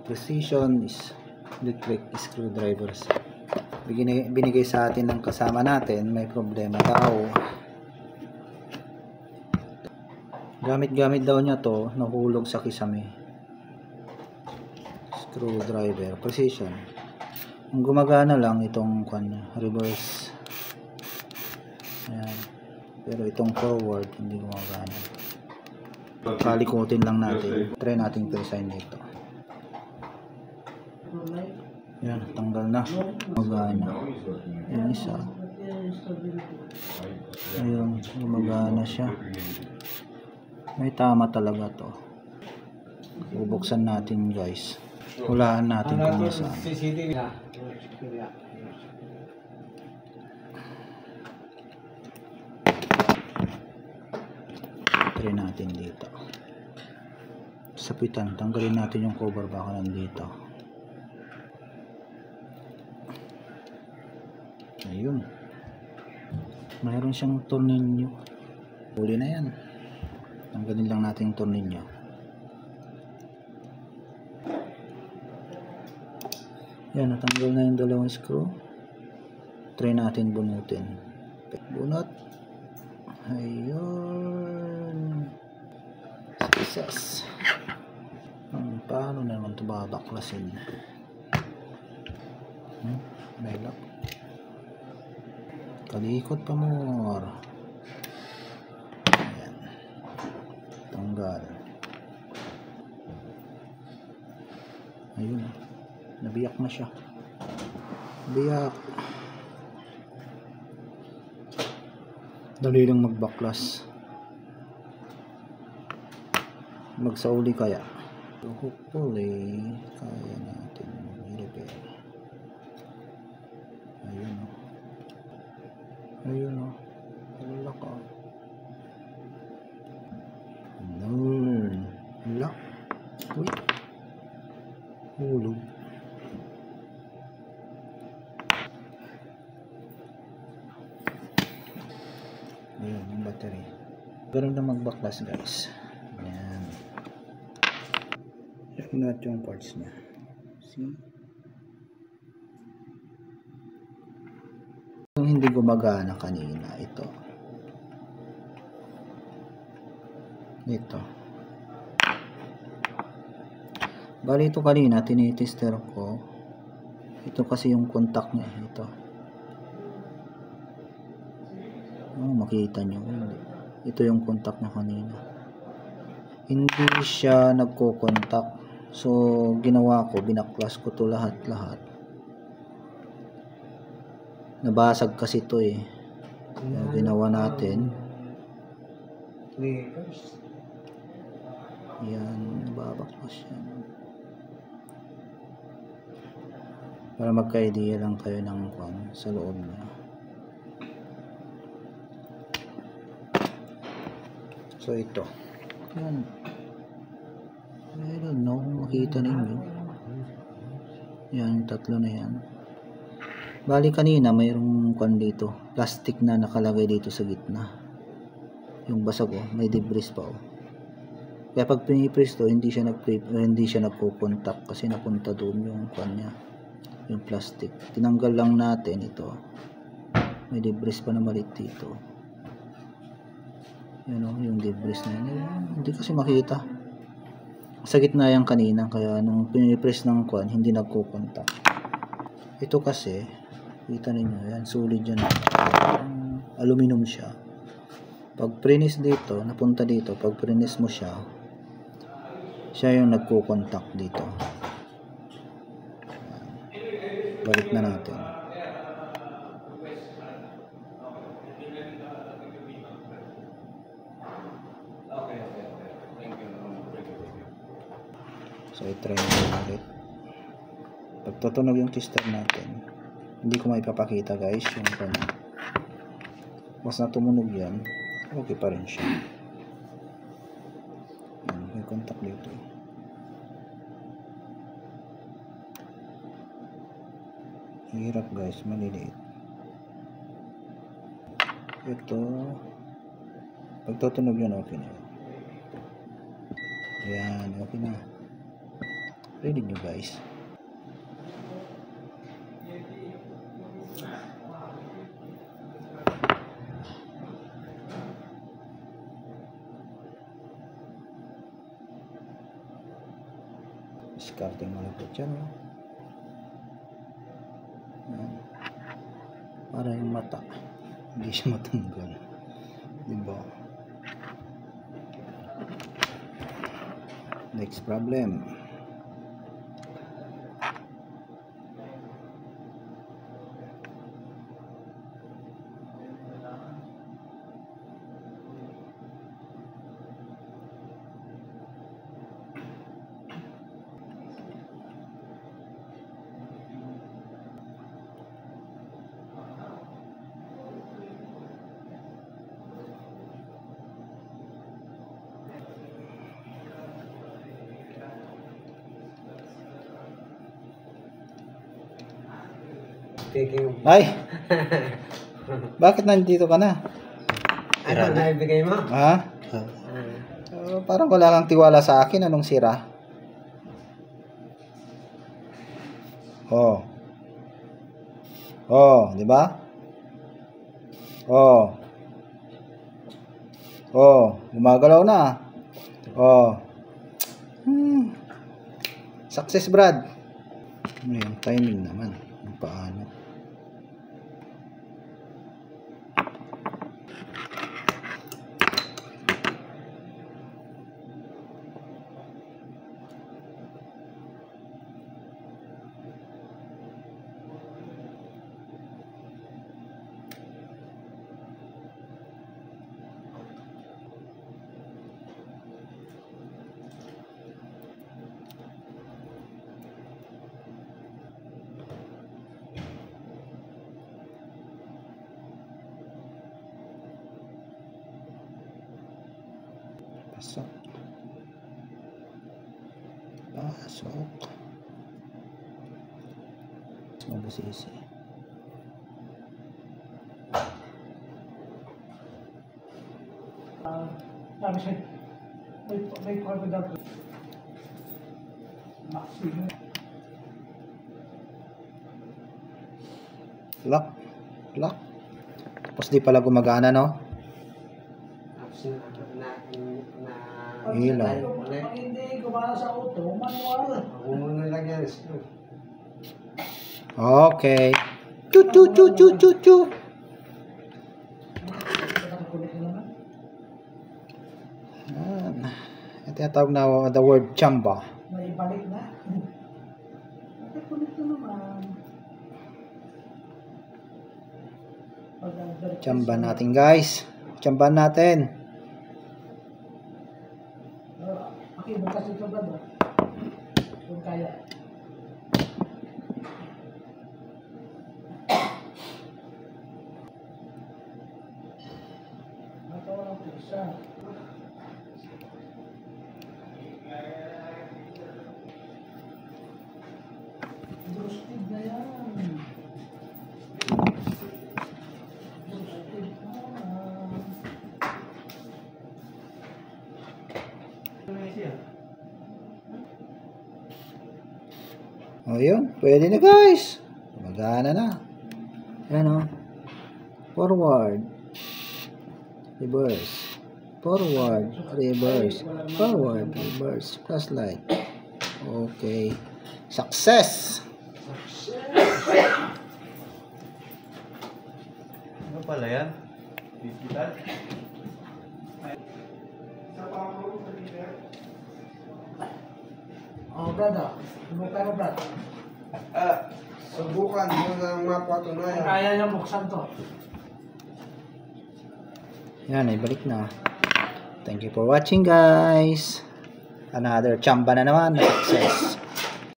Precision is electric screwdrivers. Binigay sa atin ng kasama natin, may problema daw. Gamit daw niya to, nahulog sa kisame. Screwdriver, precision. Ang gumagana lang itong reverse. Ayan. Pero itong forward hindi gumagana. Kalikutin lang natin. Try natin i-design dito. Yan, tanggal na. Gumagana. Yan isa. Ayun, gumagana siya. May tama talaga to. Bubuksan natin guys. Hulaan natin kung nasaan. Try natin dito. Sapitan, tanggalin natin yung cover baka nandito. Ayun. Mayroon siyang tornilyo. Huli na yan. Tanggalin lang natin yung tornilyo. Yan, natanggal na yung dalawang screw. Try natin bunutin. Bunot. Ayun. Success. Paano naman ito babaklasin? May lock. Kalikot pa more. Ayan. Tanggal. Ayun. Nabiyak na siya. Biyak. Dali lang magbaklas. Magsauli kaya. So hopefully kaya natin i-repair. Ayun o. Ayun o. Wala ka. Wala. Uy. Hulog. Ayun yung battery. Pero na magbaklas guys. Ayan. Check natin yung parts niya. See? Yung hindi gumagana kanina, ito. Bali ito kanina, tinitester ko. Ito kasi yung contact niya. Ito. Oh, makita nyo. Ito yung contact niya kanina. Hindi siya nagko-contact. So, ginawa ko, binaklas ko to lahat-lahat. Nabasag kasi ito eh. Kaya ginawa natin. Yan, nababaklas yan. Para magka-idea lang kayo ng sa loob niya. So, ito. Yan. I don't know kung makita ninyo. Yan, tatlo na yan. Bali kanina mayroong dito, plastic na nakalagay dito sa gitna. Yung basag may debris pa Kaya pag pinipress to, hindi siya nagko-contact kasi napunta doon yung niya, yung plastic. Tinanggal lang natin ito. May debris pa na maliit dito. Yan yung debris na yun. Hindi kasi makita. Sa gitna yan kanina, kaya nung pinipress ng hindi nagko-contact. Ito kasi, kita ninyo, yan, solid yan. Aluminum siya. Pag prinis dito, napunta dito, pag prinis mo siya yung nagko-contact dito. Balik na natin. So, i-try natin ulit. Pag tutunog yung tester natin, hindi ko maipapakita guys yung mas na tumunog yan, okay pa rin siya. May contact dito. Hirap guys, maliliit. Ito, pag tutunog yan, okay na. Yan, okay na. Rinig nyo guys. Discarding malapit yan. Para yung mata hindi siya matanggal, diba? Next problem. Ay! Bakit nandito ka na? Ano na ibigay mo? Ha? Parang wala kang tiwala sa akin. Anong sira? Oh. Oh, di ba? Oh. Oh, gumagalaw na. Oh. Success, Brad. Yung timing naman. Paano? Pasok. Pasok. Mabusisi. May confident. Lock. Lock. Tapos di pala gumagana, no? Ilaw. Pag hindi gumana sa auto, manual. Muna lang yan. Okay. Chu chu chu chu chu chu. Ito yung tawag na the word chamba. May balik na. Nakakulit na naman. Chamba natin guys. Chamba natin. Okay, bukas ito ba ba? Kung kaya. Natawa ko isa. Roasted na yan. Roasted na. O yun, pwede na guys. Magana na. Ayan o. Forward. Reverse. Forward. Reverse. Forward. Reverse. Flashlight. Okay. Success! Ano pala yan? Digital? Oh, brother. Pero brad. Subukan mo ng mapatunayan. Kaya niya buksan to. Yan, ibalik na. Thank you for watching guys. Another chamba na naman. Success.